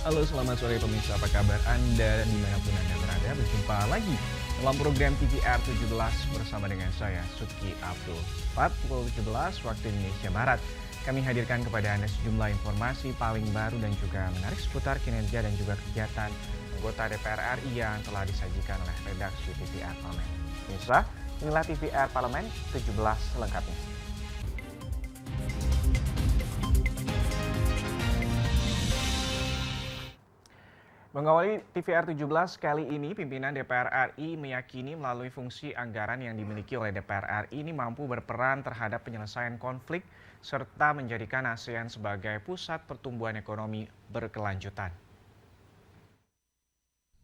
Halo, selamat sore pemirsa. Apa kabar Anda dimanapun Anda berada? Berjumpa lagi dalam program TVR 17 bersama dengan saya, Suki Abdul. Tepat pukul 17 waktu Indonesia Barat. Kami hadirkan kepada Anda sejumlah informasi paling baru dan juga menarik seputar kinerja dan juga kegiatan anggota DPR RI yang telah disajikan oleh redaksi TVR Parlemen. Pemirsa, inilah TVR Parlemen 17 selengkapnya. Mengawali TVR 17 kali ini, pimpinan DPR RI meyakini melalui fungsi anggaran yang dimiliki oleh DPR RI ini mampu berperan terhadap penyelesaian konflik serta menjadikan ASEAN sebagai pusat pertumbuhan ekonomi berkelanjutan.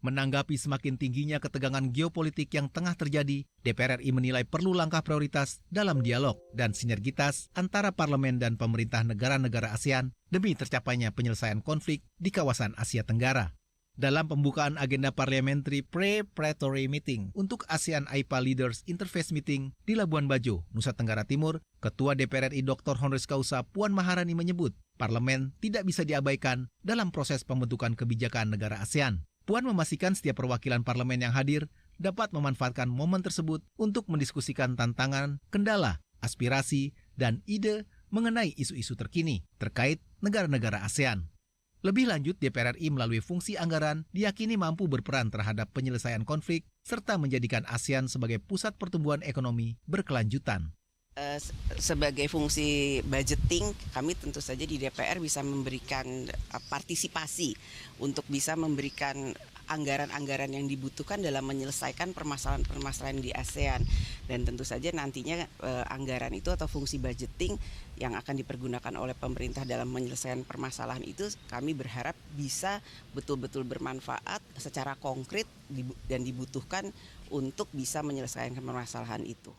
Menanggapi semakin tingginya ketegangan geopolitik yang tengah terjadi, DPR RI menilai perlu langkah prioritas dalam dialog dan sinergitas antara parlemen dan pemerintah negara-negara ASEAN demi tercapainya penyelesaian konflik di kawasan Asia Tenggara. Dalam pembukaan agenda Parliamentary Preparatory Meeting untuk ASEAN AIPA Leaders Interface Meeting di Labuan Bajo, Nusa Tenggara Timur, Ketua DPR RI Dr. Honoris Causa Puan Maharani menyebut parlemen tidak bisa diabaikan dalam proses pembentukan kebijakan negara ASEAN. Puan memastikan setiap perwakilan parlemen yang hadir dapat memanfaatkan momen tersebut untuk mendiskusikan tantangan, kendala, aspirasi, dan ide mengenai isu-isu terkini terkait negara-negara ASEAN. Lebih lanjut, DPR RI melalui fungsi anggaran diyakini mampu berperan terhadap penyelesaian konflik serta menjadikan ASEAN sebagai pusat pertumbuhan ekonomi berkelanjutan. Sebagai fungsi budgeting, kami tentu saja di DPR bisa memberikan partisipasi untuk bisa memberikan anggaran-anggaran yang dibutuhkan dalam menyelesaikan permasalahan-permasalahan di ASEAN. Dan tentu saja nantinya anggaran itu atau fungsi budgeting yang akan dipergunakan oleh pemerintah dalam menyelesaikan permasalahan itu, kami berharap bisa betul-betul bermanfaat secara konkret dan dibutuhkan untuk bisa menyelesaikan permasalahan itu.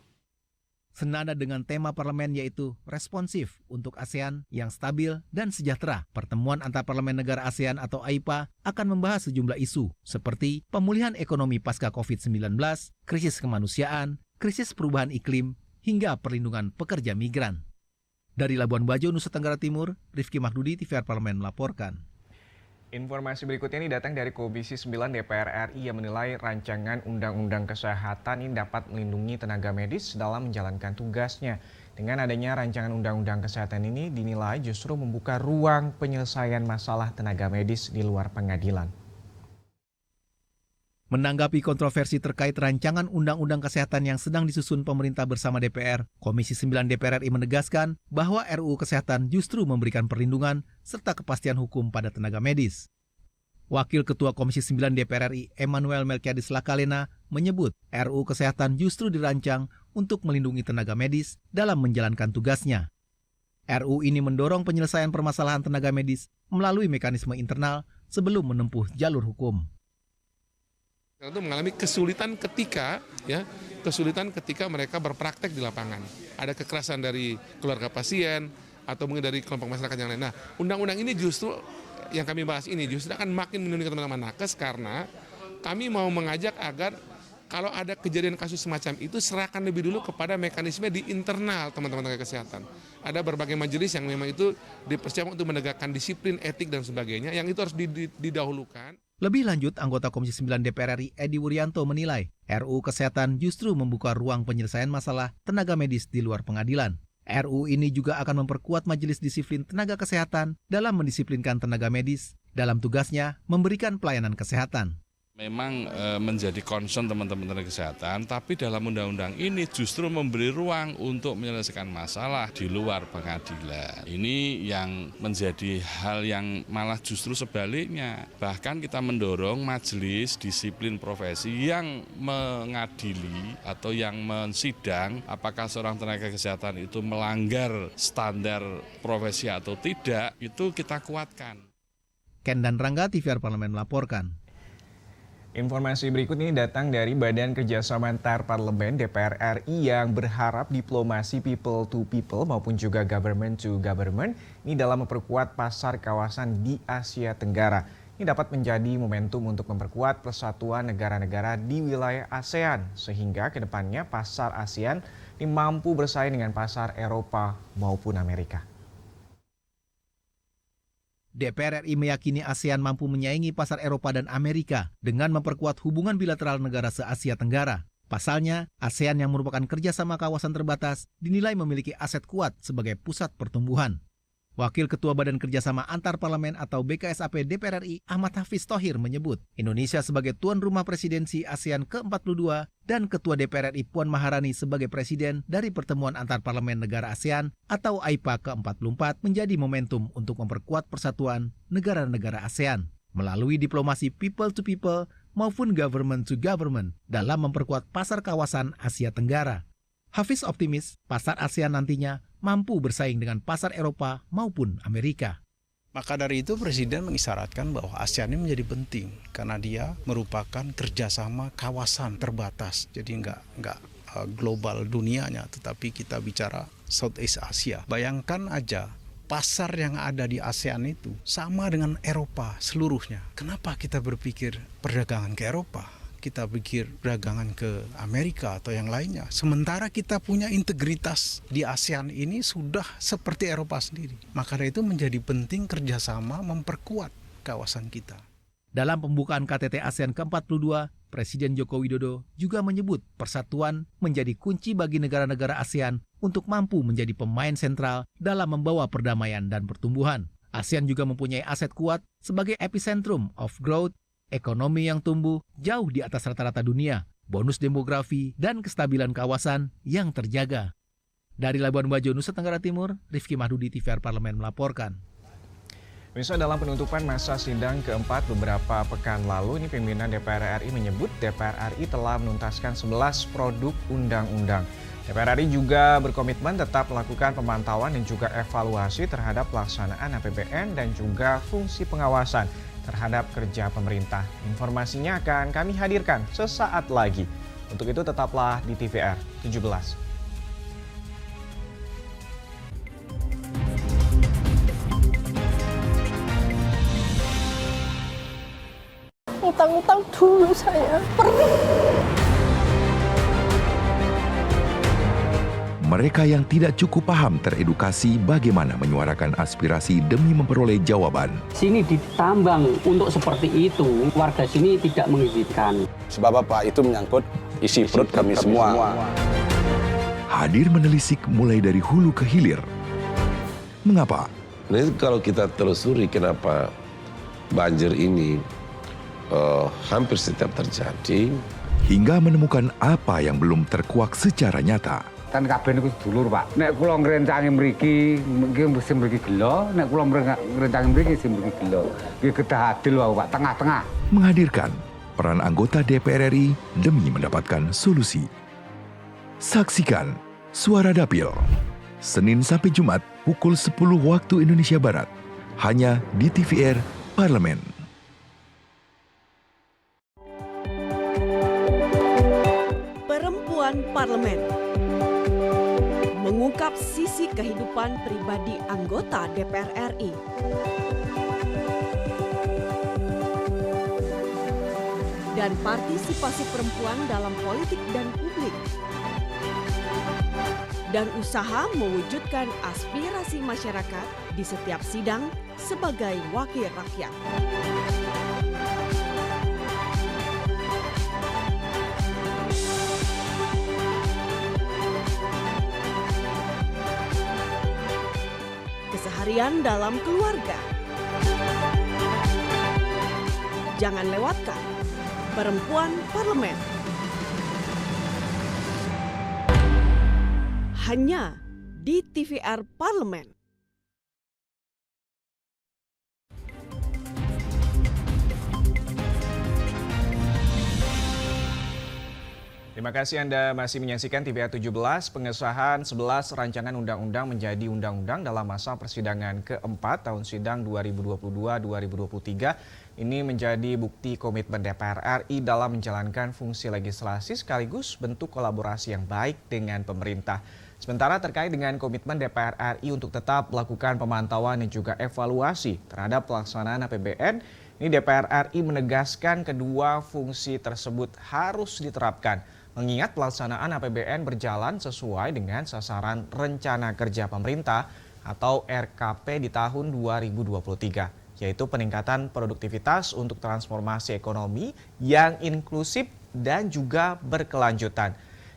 Senada dengan tema parlemen yaitu responsif untuk ASEAN yang stabil dan sejahtera. Pertemuan antar parlemen negara ASEAN atau AIPA akan membahas sejumlah isu seperti pemulihan ekonomi pasca COVID-19, krisis kemanusiaan, krisis perubahan iklim, hingga perlindungan pekerja migran. Dari Labuan Bajo, Nusa Tenggara Timur, Rifki Mahdudi, TVR Parlemen melaporkan. Informasi berikutnya ini datang dari Komisi 9 DPR RI yang menilai rancangan Undang-Undang Kesehatan ini dapat melindungi tenaga medis dalam menjalankan tugasnya. Dengan adanya rancangan Undang-Undang Kesehatan ini dinilai justru membuka ruang penyelesaian masalah tenaga medis di luar pengadilan. Menanggapi kontroversi terkait rancangan Undang-Undang Kesehatan yang sedang disusun pemerintah bersama DPR, Komisi 9 DPR RI menegaskan bahwa RUU Kesehatan justru memberikan perlindungan serta kepastian hukum pada tenaga medis. Wakil Ketua Komisi 9 DPR RI Emmanuel Melkiades Lakalena menyebut RUU Kesehatan justru dirancang untuk melindungi tenaga medis dalam menjalankan tugasnya. RUU ini mendorong penyelesaian permasalahan tenaga medis melalui mekanisme internal sebelum menempuh jalur hukum. Itu mengalami kesulitan ketika mereka berpraktek di lapangan. Ada kekerasan dari keluarga pasien atau mungkin dari kelompok masyarakat yang lain. Nah, undang-undang ini justru yang kami bahas ini justru akan makin melindungi teman-teman nakes karena kami mau mengajak agar kalau ada kejadian kasus semacam itu serahkan lebih dulu kepada mekanisme di internal teman-teman tenaga kesehatan. Ada berbagai majelis yang memang itu dipersiapkan untuk menegakkan disiplin, etik dan sebagainya yang itu harus didahulukan. Lebih lanjut, anggota Komisi 9 DPR RI Edi Wuryanto menilai RUU Kesehatan justru membuka ruang penyelesaian masalah tenaga medis di luar pengadilan. RUU ini juga akan memperkuat Majelis Disiplin Tenaga Kesehatan dalam mendisiplinkan tenaga medis dalam tugasnya memberikan pelayanan kesehatan. Memang menjadi concern teman-teman tenaga kesehatan, tapi dalam undang-undang ini justru memberi ruang untuk menyelesaikan masalah di luar pengadilan. Ini yang menjadi hal yang malah justru sebaliknya. Bahkan kita mendorong majelis disiplin profesi yang mengadili atau yang mensidang apakah seorang tenaga kesehatan itu melanggar standar profesi atau tidak, itu kita kuatkan. Ken dan Rangga, TVR Parlemen melaporkan. Informasi berikut ini datang dari Badan Kerjasama Antar Parlemen DPR RI yang berharap diplomasi people to people maupun juga government to government ini dalam memperkuat pasar kawasan di Asia Tenggara. Ini dapat menjadi momentum untuk memperkuat persatuan negara-negara di wilayah ASEAN sehingga kedepannya pasar ASEAN ini mampu bersaing dengan pasar Eropa maupun Amerika. DPR RI meyakini ASEAN mampu menyaingi pasar Eropa dan Amerika dengan memperkuat hubungan bilateral negara se-Asia Tenggara. Pasalnya, ASEAN yang merupakan kerjasama kawasan terbatas dinilai memiliki aset kuat sebagai pusat pertumbuhan. Wakil Ketua Badan Kerjasama Antar Parlemen atau BKSAP DPR RI, Ahmad Hafiz Thohir menyebut Indonesia sebagai tuan rumah presidensi ASEAN ke-42 dan Ketua DPR RI Puan Maharani sebagai presiden dari Pertemuan Antar Parlemen Negara ASEAN atau AIPA ke-44 menjadi momentum untuk memperkuat persatuan negara-negara ASEAN melalui diplomasi people to people maupun government to government dalam memperkuat pasar kawasan Asia Tenggara. Hafiz optimis pasar ASEAN nantinya mampu bersaing dengan pasar Eropa maupun Amerika. Maka dari itu Presiden mengisyaratkan bahwa ASEAN ini menjadi penting karena dia merupakan kerjasama kawasan terbatas. Jadi nggak global dunianya, tetapi kita bicara Southeast Asia. Bayangkan aja pasar yang ada di ASEAN itu sama dengan Eropa seluruhnya. Kenapa kita berpikir perdagangan ke Eropa? Kita pikir perdagangan ke Amerika atau yang lainnya. Sementara kita punya integritas di ASEAN ini sudah seperti Eropa sendiri. Maka dari itu menjadi penting kerjasama memperkuat kawasan kita. Dalam pembukaan KTT ASEAN ke-42, Presiden Joko Widodo juga menyebut persatuan menjadi kunci bagi negara-negara ASEAN untuk mampu menjadi pemain sentral dalam membawa perdamaian dan pertumbuhan. ASEAN juga mempunyai aset kuat sebagai epicentrum of growth, ekonomi yang tumbuh jauh di atas rata-rata dunia, bonus demografi, dan kestabilan kawasan yang terjaga. Dari Labuan Bajo, Nusa Tenggara Timur, Rifki Mahdudi, TVR Parlemen melaporkan. Pemirsa, dalam penutupan masa sidang keempat beberapa pekan lalu, ini pimpinan DPR RI menyebut DPR RI telah menuntaskan 11 produk undang-undang. DPR RI juga berkomitmen tetap melakukan pemantauan dan juga evaluasi terhadap pelaksanaan APBN dan juga fungsi pengawasan terhadap kerja pemerintah. Informasinya akan kami hadirkan sesaat lagi. Untuk itu tetaplah di TVR 17. Utang-utang dulu saya, perih. Mereka yang tidak cukup paham teredukasi bagaimana menyuarakan aspirasi demi memperoleh jawaban. Sini ditambang untuk seperti itu, warga sini tidak mengizinkan. Sebab apa? Itu menyangkut isi perut kami semua. Hadir menelisik mulai dari hulu ke hilir. Mengapa? Nah, kalau kita telusuri kenapa banjir ini hampir setiap terjadi. Hingga menemukan apa yang belum terkuak secara nyata. Kan kabeh niku sedulur, Pak. Nek kula ngrencangi mriki, sing mriki gelo, nek kula ngrencangi mriki sing mriki gelo. Nggih kedah adil wae, Pak, tengah-tengah. Menghadirkan peran anggota DPR RI demi mendapatkan solusi. Saksikan Suara Dapil, Senin sampai Jumat pukul 10 waktu Indonesia Barat, hanya di TVR Parlemen. Perempuan Parlemen mengungkap sisi kehidupan pribadi anggota DPR RI. Dan partisipasi perempuan dalam politik dan publik. Dan usaha mewujudkan aspirasi masyarakat di setiap sidang sebagai wakil rakyat. Keseharian dalam keluarga. Jangan lewatkan Perempuan Parlemen. Hanya di TVR Parlemen. Terima kasih Anda masih menyaksikan TVR 17, pengesahan 11 rancangan undang-undang menjadi undang-undang dalam masa persidangan keempat tahun sidang 2022-2023. Ini menjadi bukti komitmen DPR RI dalam menjalankan fungsi legislasi sekaligus bentuk kolaborasi yang baik dengan pemerintah. Sementara terkait dengan komitmen DPR RI untuk tetap melakukan pemantauan dan juga evaluasi terhadap pelaksanaan APBN, ini DPR RI menegaskan kedua fungsi tersebut harus diterapkan. Mengingat pelaksanaan APBN berjalan sesuai dengan sasaran rencana kerja pemerintah atau RKP di tahun 2023. yaitu peningkatan produktivitas untuk transformasi ekonomi yang inklusif dan juga berkelanjutan.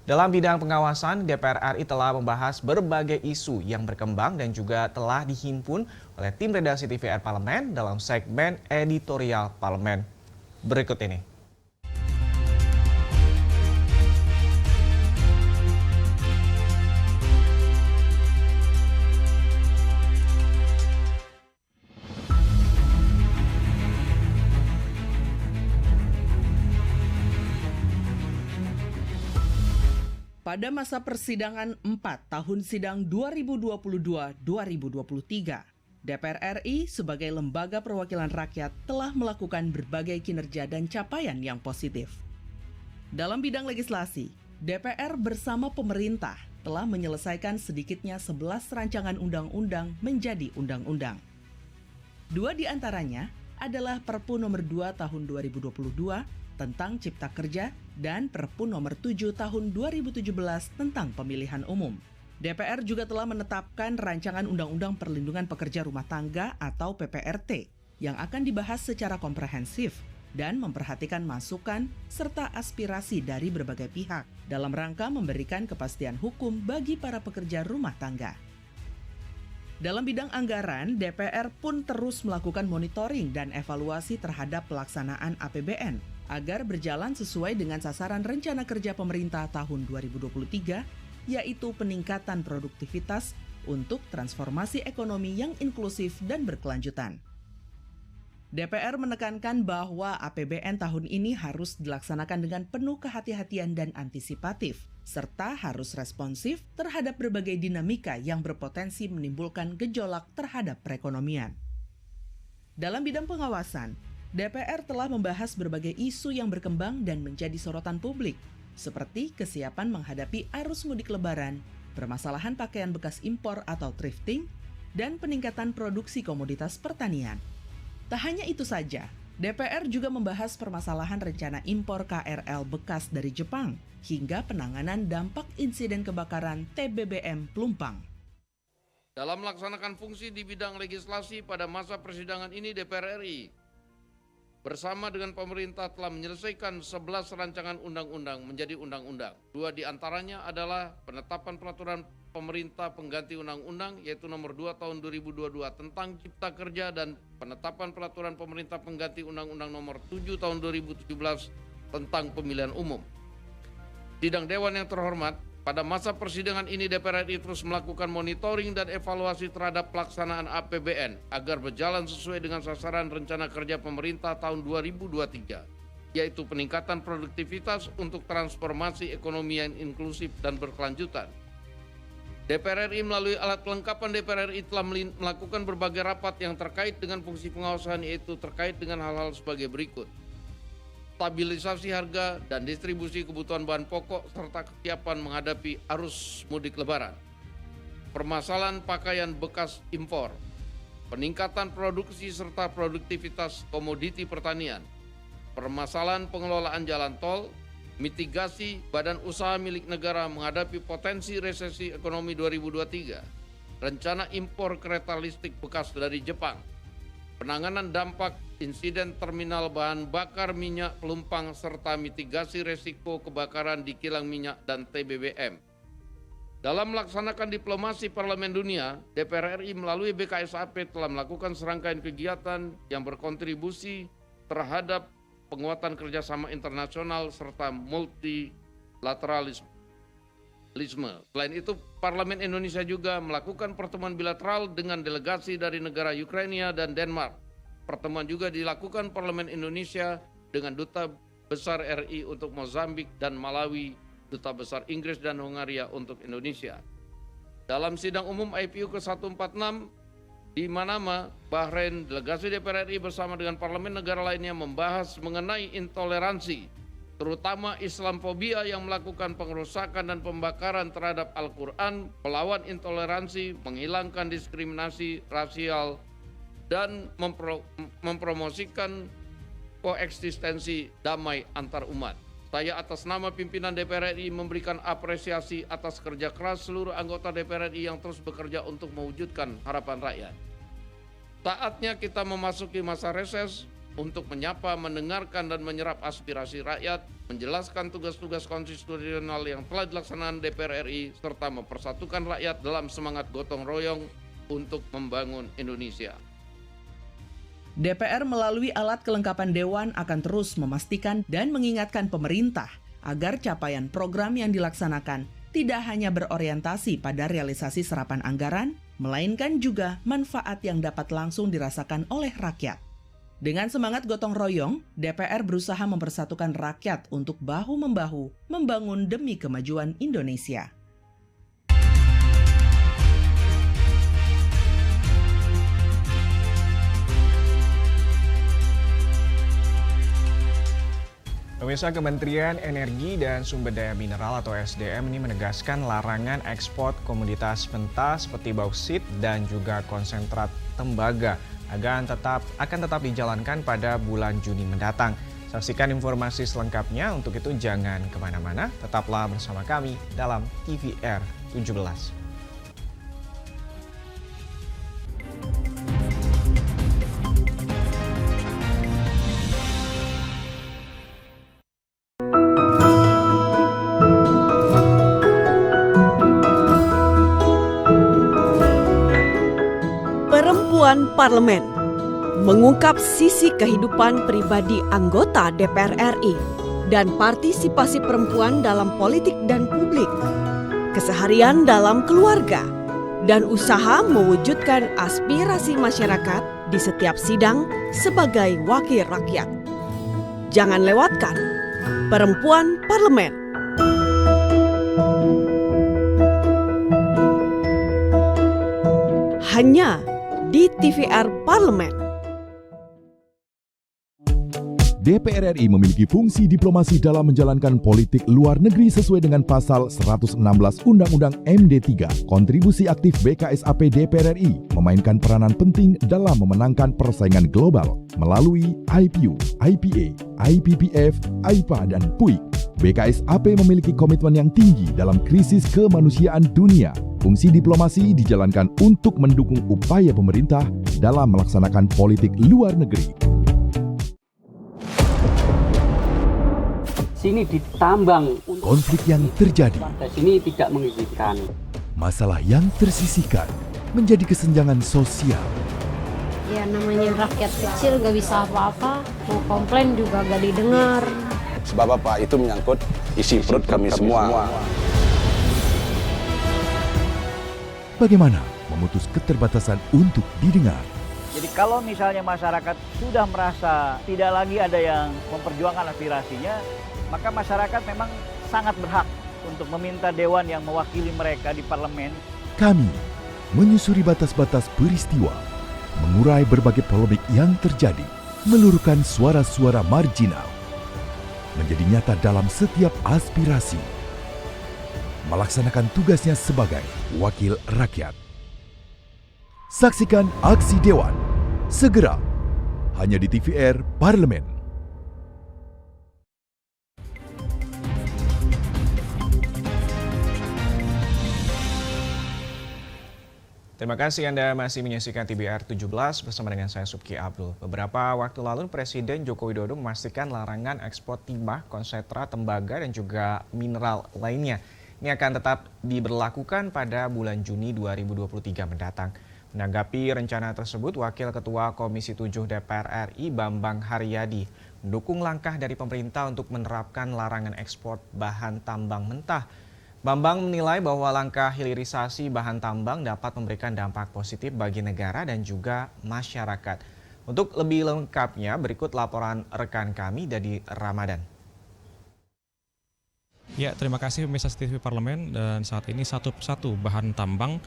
Dalam bidang pengawasan, DPR RI telah membahas berbagai isu yang berkembang dan juga telah dihimpun oleh tim redaksi TVR Parlemen dalam segmen editorial Parlemen. Berikut ini. Pada masa persidangan 4 tahun sidang 2022-2023, DPR RI sebagai lembaga perwakilan rakyat telah melakukan berbagai kinerja dan capaian yang positif. Dalam bidang legislasi, DPR bersama pemerintah telah menyelesaikan sedikitnya 11 rancangan undang-undang menjadi undang-undang. 2 di antaranya adalah Perpu nomor 2 tahun 2022 tentang Cipta Kerja dan Perpu nomor 7 tahun 2017 tentang pemilihan umum. DPR juga telah menetapkan rancangan Undang-Undang Perlindungan Pekerja Rumah Tangga atau PPRT yang akan dibahas secara komprehensif dan memperhatikan masukan serta aspirasi dari berbagai pihak dalam rangka memberikan kepastian hukum bagi para pekerja rumah tangga. Dalam bidang anggaran, DPR pun terus melakukan monitoring dan evaluasi terhadap pelaksanaan APBN agar berjalan sesuai dengan sasaran rencana kerja pemerintah tahun 2023, yaitu peningkatan produktivitas untuk transformasi ekonomi yang inklusif dan berkelanjutan. DPR menekankan bahwa APBN tahun ini harus dilaksanakan dengan penuh kehati-hatian dan antisipatif, serta harus responsif terhadap berbagai dinamika yang berpotensi menimbulkan gejolak terhadap perekonomian. Dalam bidang pengawasan, DPR telah membahas berbagai isu yang berkembang dan menjadi sorotan publik, seperti kesiapan menghadapi arus mudik lebaran, permasalahan pakaian bekas impor atau thrifting, dan peningkatan produksi komoditas pertanian. Tak hanya itu saja, DPR juga membahas permasalahan rencana impor KRL bekas dari Jepang, hingga penanganan dampak insiden kebakaran TBBM Pelumpang. Dalam melaksanakan fungsi di bidang legislasi pada masa persidangan ini, DPR RI bersama dengan pemerintah telah menyelesaikan 11 rancangan undang-undang menjadi undang-undang. 2 di antaranya adalah penetapan peraturan pemerintah pengganti undang-undang yaitu nomor 2 tahun 2022 tentang Cipta Kerja dan penetapan peraturan pemerintah pengganti undang-undang nomor 7 tahun 2017 tentang pemilihan umum. Sidang Dewan yang terhormat, pada masa persidangan ini DPR RI terus melakukan monitoring dan evaluasi terhadap pelaksanaan APBN agar berjalan sesuai dengan sasaran rencana kerja pemerintah tahun 2023, yaitu peningkatan produktivitas untuk transformasi ekonomi yang inklusif dan berkelanjutan. DPR RI melalui alat kelengkapan DPR RI telah melakukan berbagai rapat yang terkait dengan fungsi pengawasan, yaitu terkait dengan hal-hal sebagai berikut. Stabilisasi harga dan distribusi kebutuhan bahan pokok serta kesiapan menghadapi arus mudik lebaran. Permasalahan pakaian bekas impor. Peningkatan produksi serta produktivitas komoditi pertanian. Permasalahan pengelolaan jalan tol. Mitigasi badan usaha milik negara menghadapi potensi resesi ekonomi 2023. Rencana impor kereta listrik bekas dari Jepang. Penanganan dampak insiden terminal bahan bakar minyak Pelumpang serta mitigasi resiko kebakaran di kilang minyak dan TBBM. Dalam melaksanakan diplomasi Parlemen Dunia, DPR RI melalui BKSAP telah melakukan serangkaian kegiatan yang berkontribusi terhadap penguatan kerjasama internasional serta multilateralisme. Selain itu, Parlemen Indonesia juga melakukan pertemuan bilateral dengan delegasi dari negara Ukraina dan Denmark. Pertemuan juga dilakukan Parlemen Indonesia dengan Duta Besar RI untuk Mozambik dan Malawi, Duta Besar Inggris dan Hungaria untuk Indonesia. Dalam sidang umum IPU ke-146 di Manama, Bahrain, delegasi DPR RI bersama dengan parlemen negara lainnya membahas mengenai intoleransi, terutama Islamfobia yang melakukan pengerusakan dan pembakaran terhadap Al-Quran, melawan intoleransi, menghilangkan diskriminasi rasial, dan mempromosikan koeksistensi damai antar umat. Saya atas nama pimpinan DPR RI memberikan apresiasi atas kerja keras seluruh anggota DPR RI yang terus bekerja untuk mewujudkan harapan rakyat. Saatnya kita memasuki masa reses untuk menyapa, mendengarkan, dan menyerap aspirasi rakyat, menjelaskan tugas-tugas konstitusional yang telah dilaksanakan DPR RI, serta mempersatukan rakyat dalam semangat gotong royong untuk membangun Indonesia. DPR melalui alat kelengkapan Dewan akan terus memastikan dan mengingatkan pemerintah agar capaian program yang dilaksanakan tidak hanya berorientasi pada realisasi serapan anggaran, melainkan juga manfaat yang dapat langsung dirasakan oleh rakyat. Dengan semangat gotong royong, DPR berusaha mempersatukan rakyat untuk bahu-membahu membangun demi kemajuan Indonesia. Pemirsa, Kementerian Energi dan Sumber Daya Mineral atau SDM ini menegaskan larangan ekspor komoditas mentah seperti bauksit dan juga konsentrat tembaga akan tetap dijalankan pada bulan Juni mendatang. Saksikan informasi selengkapnya, untuk itu jangan kemana-mana, tetaplah bersama kami dalam TVR 17. Perempuan Parlemen mengungkap sisi kehidupan pribadi anggota DPR RI dan partisipasi perempuan dalam politik dan publik, keseharian dalam keluarga, dan usaha mewujudkan aspirasi masyarakat di setiap sidang sebagai wakil rakyat. Jangan lewatkan Perempuan Parlemen. Hanya di TVR Parlemen. DPR RI memiliki fungsi diplomasi dalam menjalankan politik luar negeri sesuai dengan pasal 116 Undang-Undang MD3. Kontribusi aktif BKSAP DPR RI memainkan peranan penting dalam memenangkan persaingan global melalui IPU, IPA, IPPF, IPA, dan PUIK. BKSAP memiliki komitmen yang tinggi dalam krisis kemanusiaan dunia. Fungsi diplomasi dijalankan untuk mendukung upaya pemerintah dalam melaksanakan politik luar negeri. Sini ditambang. Konflik yang terjadi. Sini tidak mengizinkan. Masalah yang tersisihkan menjadi kesenjangan sosial. Ya namanya rakyat kecil gak bisa apa-apa, mau komplain juga gak didengar. Sebab apa? Itu menyangkut isi perut kami semua. Bagaimana memutus keterbatasan untuk didengar? Jadi kalau misalnya masyarakat sudah merasa tidak lagi ada yang memperjuangkan aspirasinya, maka masyarakat memang sangat berhak untuk meminta dewan yang mewakili mereka di parlemen. Kami menyusuri batas-batas peristiwa, mengurai berbagai polemik yang terjadi, meluruhkan suara-suara marginal, menjadi nyata dalam setiap aspirasi, melaksanakan tugasnya sebagai wakil rakyat. Saksikan aksi Dewan segera hanya di TVR Parlemen. Terima kasih Anda masih menyaksikan TVR 17 bersama dengan saya Subki Abdul. Beberapa waktu lalu Presiden Joko Widodo memastikan larangan ekspor timah, konsentrat, tembaga, dan juga mineral lainnya. Ini akan tetap diberlakukan pada bulan Juni 2023 mendatang. Menanggapi rencana tersebut, Wakil Ketua Komisi 7 DPR RI Bambang Haryadi mendukung langkah dari pemerintah untuk menerapkan larangan ekspor bahan tambang mentah. Bambang menilai bahwa langkah hilirisasi bahan tambang dapat memberikan dampak positif bagi negara dan juga masyarakat. Untuk lebih lengkapnya, berikut laporan rekan kami dari Ramadan. Ya, terima kasih pemirsa TV Parlemen. Dan saat ini satu persatu bahan tambang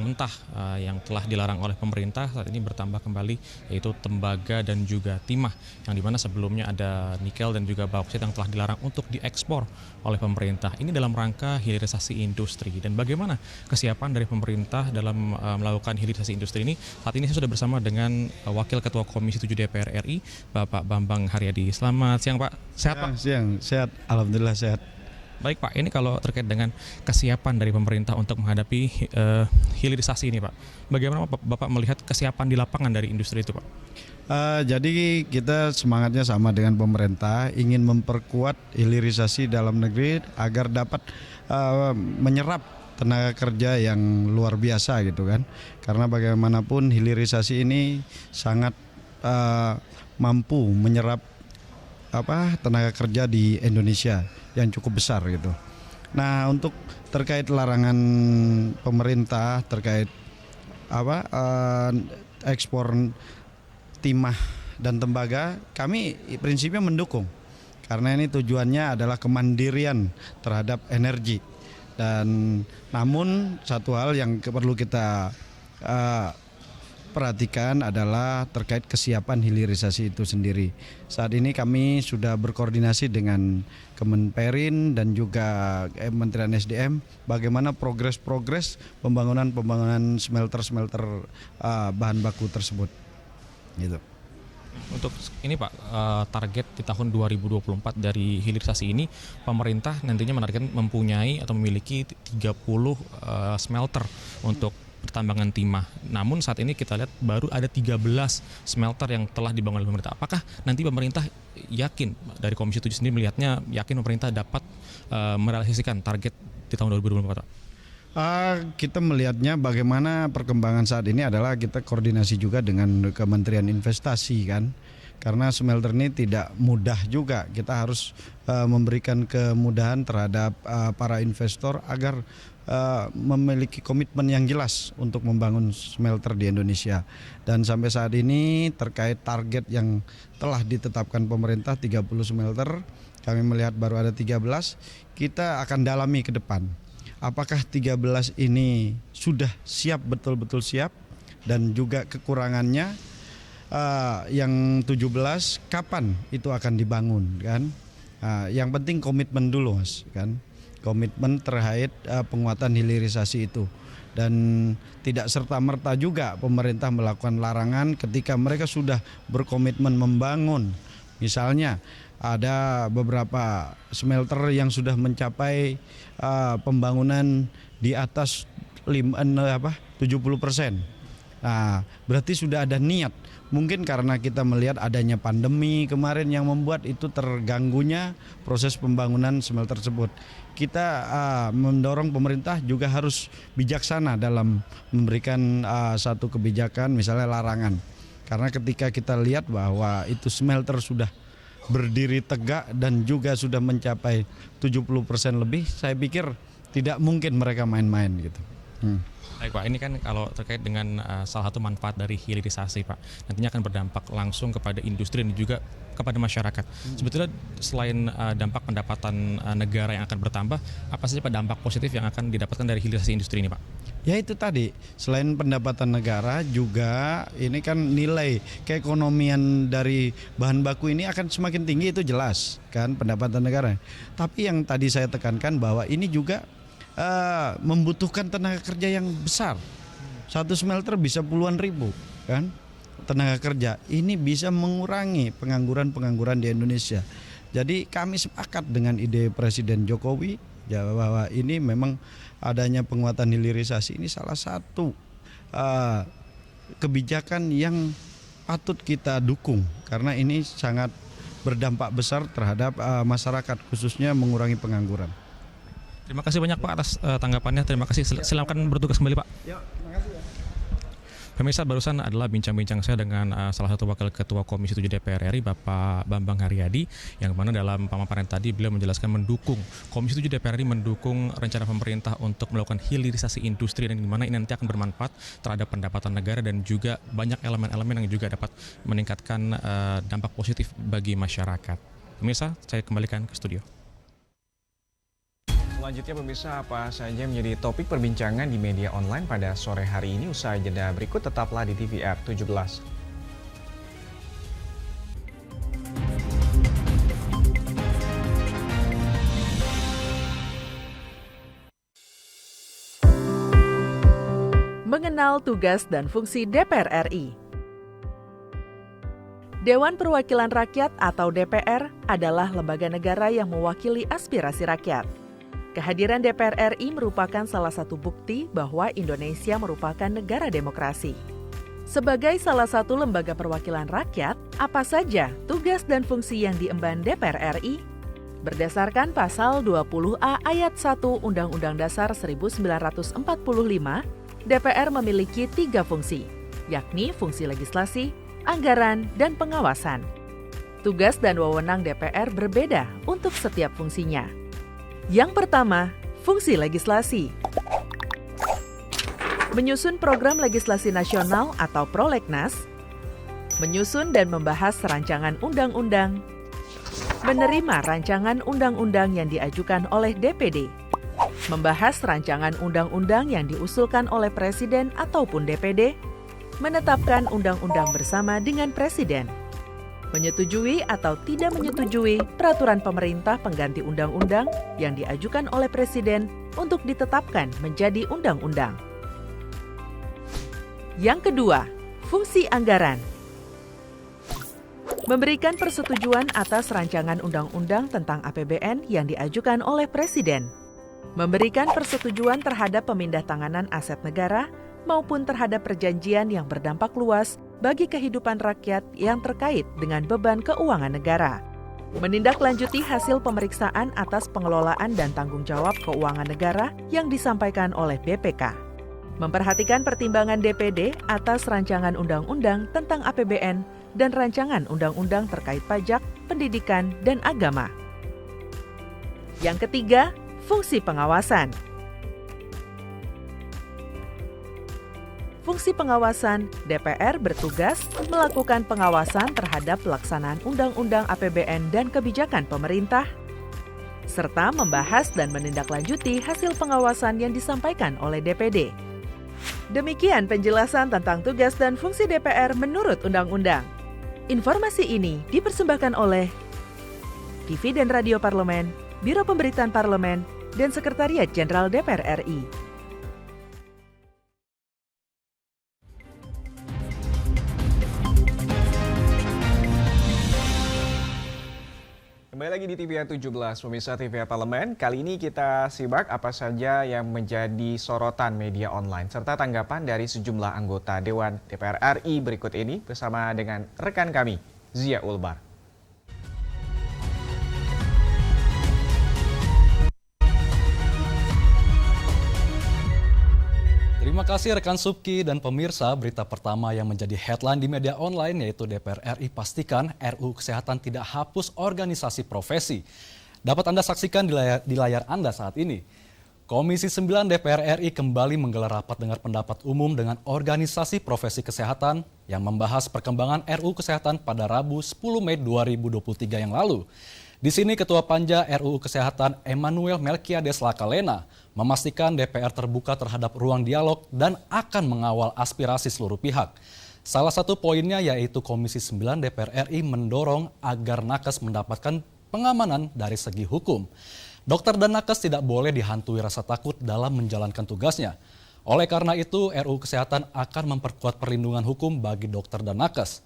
mentah yang telah dilarang oleh pemerintah saat ini bertambah kembali, yaitu tembaga dan juga timah, yang dimana sebelumnya ada nikel dan juga bauksit yang telah dilarang untuk diekspor oleh pemerintah. Ini dalam rangka hilirisasi industri. Dan bagaimana kesiapan dari pemerintah dalam melakukan hilirisasi industri ini? Saat ini saya sudah bersama dengan Wakil Ketua Komisi 7 DPR RI, Bapak Bambang Haryadi. Selamat siang Pak. Sehat Pak? Siang, sehat. Alhamdulillah sehat. Baik Pak, ini kalau terkait dengan kesiapan dari pemerintah untuk menghadapi hilirisasi ini Pak, bagaimana Bapak melihat kesiapan di lapangan dari industri itu Pak? Jadi kita semangatnya sama dengan pemerintah, ingin memperkuat hilirisasi dalam negeri agar dapat menyerap tenaga kerja yang luar biasa gitu kan. Karena bagaimanapun hilirisasi ini sangat mampu menyerap tenaga kerja di Indonesia yang cukup besar gitu. Nah, untuk terkait larangan pemerintah terkait ekspor timah dan tembaga, kami prinsipnya mendukung. Karena ini tujuannya adalah kemandirian terhadap energi. Dan namun satu hal yang perlu kita perhatikan adalah terkait kesiapan hilirisasi itu sendiri. Saat ini kami sudah berkoordinasi dengan Kemenperin dan juga Kementerian SDM bagaimana progres pembangunan smelter bahan baku tersebut. Gitu. Untuk ini Pak, target di tahun 2024 dari hilirisasi ini, pemerintah nantinya menargetkan mempunyai atau memiliki 30 smelter untuk pertambangan timah. Namun saat ini kita lihat baru ada 13 smelter yang telah dibangun oleh pemerintah. Apakah nanti pemerintah yakin, dari Komisi 7 sendiri melihatnya yakin pemerintah dapat merealisasikan target di tahun 2024 Pak? Kita melihatnya bagaimana perkembangan saat ini adalah kita koordinasi juga dengan Kementerian Investasi kan. Karena smelter ini tidak mudah juga, kita harus memberikan kemudahan terhadap para investor agar memiliki komitmen yang jelas untuk membangun smelter di Indonesia. Dan sampai saat ini terkait target yang telah ditetapkan pemerintah 30 smelter, kami melihat baru ada 13, kita akan dalami ke depan. Apakah 13 ini sudah siap, betul-betul siap, dan juga kekurangannya yang 17 kapan itu akan dibangun kan? Yang penting komitmen dulu Mas kan, komitmen terkait penguatan hilirisasi itu, dan tidak serta-merta juga pemerintah melakukan larangan ketika mereka sudah berkomitmen membangun. Misalnya ada beberapa smelter yang sudah mencapai pembangunan di atas 70%. Nah, berarti sudah ada niat. Mungkin karena kita melihat adanya pandemi kemarin yang membuat itu terganggunya proses pembangunan smelter tersebut. Kita mendorong pemerintah juga harus bijaksana dalam memberikan satu kebijakan, misalnya larangan. Karena ketika kita lihat bahwa itu smelter sudah berdiri tegak dan juga sudah mencapai 70% lebih, saya pikir tidak mungkin mereka main-main gitu. Baik Pak, ini kan kalau terkait dengan salah satu manfaat dari hilirisasi Pak, nantinya akan berdampak langsung kepada industri dan juga kepada masyarakat. Sebetulnya selain dampak pendapatan negara yang akan bertambah, apa saja Pak dampak positif yang akan didapatkan dari hilirisasi industri ini Pak? Ya itu tadi, selain pendapatan negara juga ini kan nilai keekonomian dari bahan baku ini akan semakin tinggi, itu jelas kan pendapatan negara. Tapi yang tadi saya tekankan bahwa ini juga membutuhkan tenaga kerja yang besar. Satu smelter bisa puluhan ribu kan tenaga kerja. Ini bisa mengurangi pengangguran di Indonesia. Jadi kami sepakat dengan ide Presiden Jokowi bahwa ini memang adanya penguatan hilirisasi ini salah satu kebijakan yang patut kita dukung, karena ini sangat berdampak besar terhadap masyarakat, khususnya mengurangi pengangguran. Terima kasih banyak Pak atas tanggapannya. Terima kasih. Silakan bertugas kembali Pak. Ya, terima kasih ya. Pemirsa, barusan adalah bincang-bincang saya dengan salah satu wakil ketua Komisi 7 DPR RI, Bapak Bambang Haryadi, yang mana dalam pemaparan tadi beliau menjelaskan mendukung, Komisi 7 DPR RI mendukung rencana pemerintah untuk melakukan hilirisasi industri, dan di mana ini nanti akan bermanfaat terhadap pendapatan negara dan juga banyak elemen-elemen yang juga dapat meningkatkan dampak positif bagi masyarakat. Pemirsa, saya kembalikan ke studio. Selanjutnya pemirsa, apa saja menjadi topik perbincangan di media online pada sore hari ini? Usai jeda berikut, tetaplah di TVR 17. Mengenal tugas dan fungsi DPR RI. Dewan Perwakilan Rakyat atau DPR adalah lembaga negara yang mewakili aspirasi rakyat. Kehadiran DPR RI merupakan salah satu bukti bahwa Indonesia merupakan negara demokrasi. Sebagai salah satu lembaga perwakilan rakyat, apa saja tugas dan fungsi yang diemban DPR RI? Berdasarkan pasal 20A ayat 1 Undang-Undang Dasar 1945, DPR memiliki 3 fungsi, yakni fungsi legislasi, anggaran, dan pengawasan. Tugas dan wewenang DPR berbeda untuk setiap fungsinya. Yang pertama, fungsi legislasi. Menyusun program legislasi nasional atau prolegnas, menyusun dan membahas rancangan undang-undang, menerima rancangan undang-undang yang diajukan oleh DPD, membahas rancangan undang-undang yang diusulkan oleh Presiden ataupun DPD, menetapkan undang-undang bersama dengan Presiden, menyetujui atau tidak menyetujui peraturan pemerintah pengganti undang-undang yang diajukan oleh Presiden untuk ditetapkan menjadi undang-undang. Yang kedua, fungsi anggaran. Memberikan persetujuan atas rancangan undang-undang tentang APBN yang diajukan oleh Presiden. Memberikan persetujuan terhadap pemindah-tanganan aset negara maupun terhadap perjanjian yang berdampak luas bagi kehidupan rakyat yang terkait dengan beban keuangan negara. Menindaklanjuti hasil pemeriksaan atas pengelolaan dan tanggung jawab keuangan negara yang disampaikan oleh BPK. Memperhatikan pertimbangan DPD atas rancangan undang-undang tentang APBN dan rancangan undang-undang terkait pajak, pendidikan, dan agama. Yang ketiga, fungsi pengawasan. Fungsi pengawasan, DPR bertugas melakukan pengawasan terhadap pelaksanaan Undang-Undang APBN dan kebijakan pemerintah, serta membahas dan menindaklanjuti hasil pengawasan yang disampaikan oleh DPD. Demikian penjelasan tentang tugas dan fungsi DPR menurut Undang-Undang. Informasi ini dipersembahkan oleh TV dan Radio Parlemen, Biro Pemberitaan Parlemen, dan Sekretariat Jenderal DPR RI. Kembali lagi di TVR 17, pemirsa TVR Parlemen. Kali ini kita simak apa saja yang menjadi sorotan media online serta tanggapan dari sejumlah anggota Dewan DPR RI berikut ini bersama dengan rekan kami, Zia Ulbar. Terima kasih rekan Subki dan pemirsa. Berita pertama yang menjadi headline di media online yaitu DPR RI pastikan RUU Kesehatan tidak hapus organisasi profesi. Dapat Anda saksikan di layar Anda saat ini. Komisi 9 DPR RI kembali menggelar rapat dengar pendapat umum dengan organisasi profesi kesehatan yang membahas perkembangan RUU Kesehatan pada Rabu 10 Mei 2023 yang lalu. Di sini Ketua Panja RUU Kesehatan Emmanuel Melkiades Lakalena memastikan DPR terbuka terhadap ruang dialog dan akan mengawal aspirasi seluruh pihak. Salah satu poinnya yaitu Komisi 9 DPR RI mendorong agar nakes mendapatkan pengamanan dari segi hukum. Dokter dan nakes tidak boleh dihantui rasa takut dalam menjalankan tugasnya. Oleh karena itu, RUU Kesehatan akan memperkuat perlindungan hukum bagi dokter dan nakes.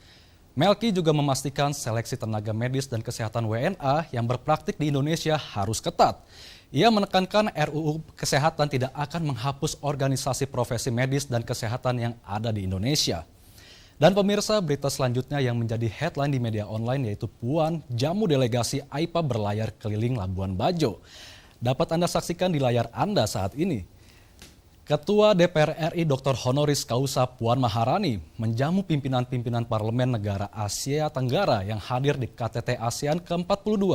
Melki juga memastikan seleksi tenaga medis dan kesehatan WNA yang berpraktik di Indonesia harus ketat. Ia menekankan RUU Kesehatan tidak akan menghapus organisasi profesi medis dan kesehatan yang ada di Indonesia. Dan pemirsa, berita selanjutnya yang menjadi headline di media online yaitu Puan jamu delegasi AIPA berlayar keliling Labuan Bajo. Dapat Anda saksikan di layar Anda saat ini. Ketua DPR RI Dr. Honoris Causa Puan Maharani menjamu pimpinan-pimpinan parlemen negara Asia Tenggara yang hadir di KTT ASEAN ke-42.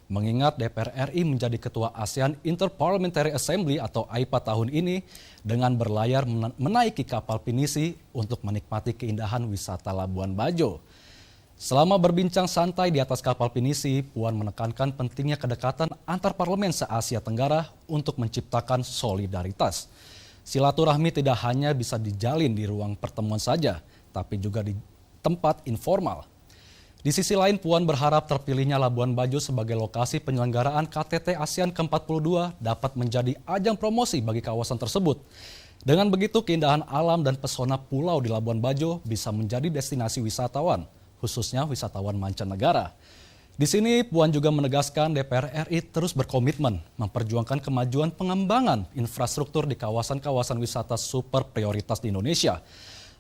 Mengingat DPR RI menjadi ketua ASEAN Interparliamentary Assembly atau AIPA tahun ini dengan berlayar menaiki kapal pinisi untuk menikmati keindahan wisata Labuan Bajo. Selama berbincang santai di atas kapal pinisi, Puan menekankan pentingnya kedekatan antar parlemen se-Asia Tenggara untuk menciptakan solidaritas. Silaturahmi tidak hanya bisa dijalin di ruang pertemuan saja, tapi juga di tempat informal. Di sisi lain, Puan berharap terpilihnya Labuan Bajo sebagai lokasi penyelenggaraan KTT ASEAN ke-42 dapat menjadi ajang promosi bagi kawasan tersebut. Dengan begitu, keindahan alam dan pesona pulau di Labuan Bajo bisa menjadi destinasi wisatawan, khususnya wisatawan mancanegara. Di sini Puan juga menegaskan DPR RI terus berkomitmen memperjuangkan kemajuan pengembangan infrastruktur di kawasan-kawasan wisata super prioritas di Indonesia,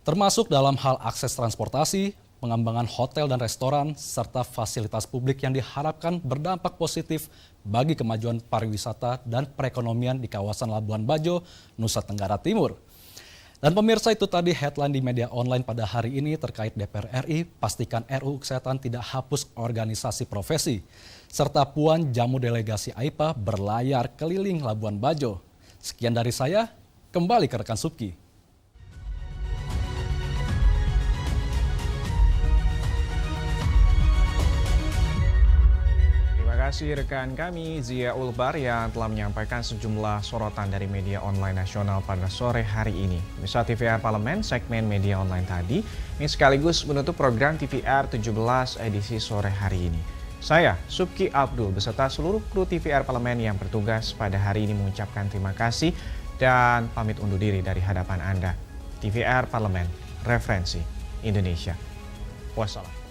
termasuk dalam hal akses transportasi, pengembangan hotel dan restoran, serta fasilitas publik yang diharapkan berdampak positif bagi kemajuan pariwisata dan perekonomian di kawasan Labuan Bajo, Nusa Tenggara Timur. Dan pemirsa, itu tadi headline di media online pada hari ini terkait DPR RI, pastikan RUU Kesehatan tidak hapus organisasi profesi. Serta Puan jamu delegasi AIPA berlayar keliling Labuan Bajo. Sekian dari saya, kembali ke rekan Subki. Terima kasih rekan kami Zia Ulbar yang telah menyampaikan sejumlah sorotan dari media online nasional pada sore hari ini. Misal TVR Parlemen segmen media online tadi, ini sekaligus menutup program TVR 17 edisi sore hari ini. Saya, Subki Abdul, beserta seluruh kru TVR Parlemen yang bertugas pada hari ini mengucapkan terima kasih dan pamit undur diri dari hadapan Anda. TVR Parlemen, referensi Indonesia. Wassalam.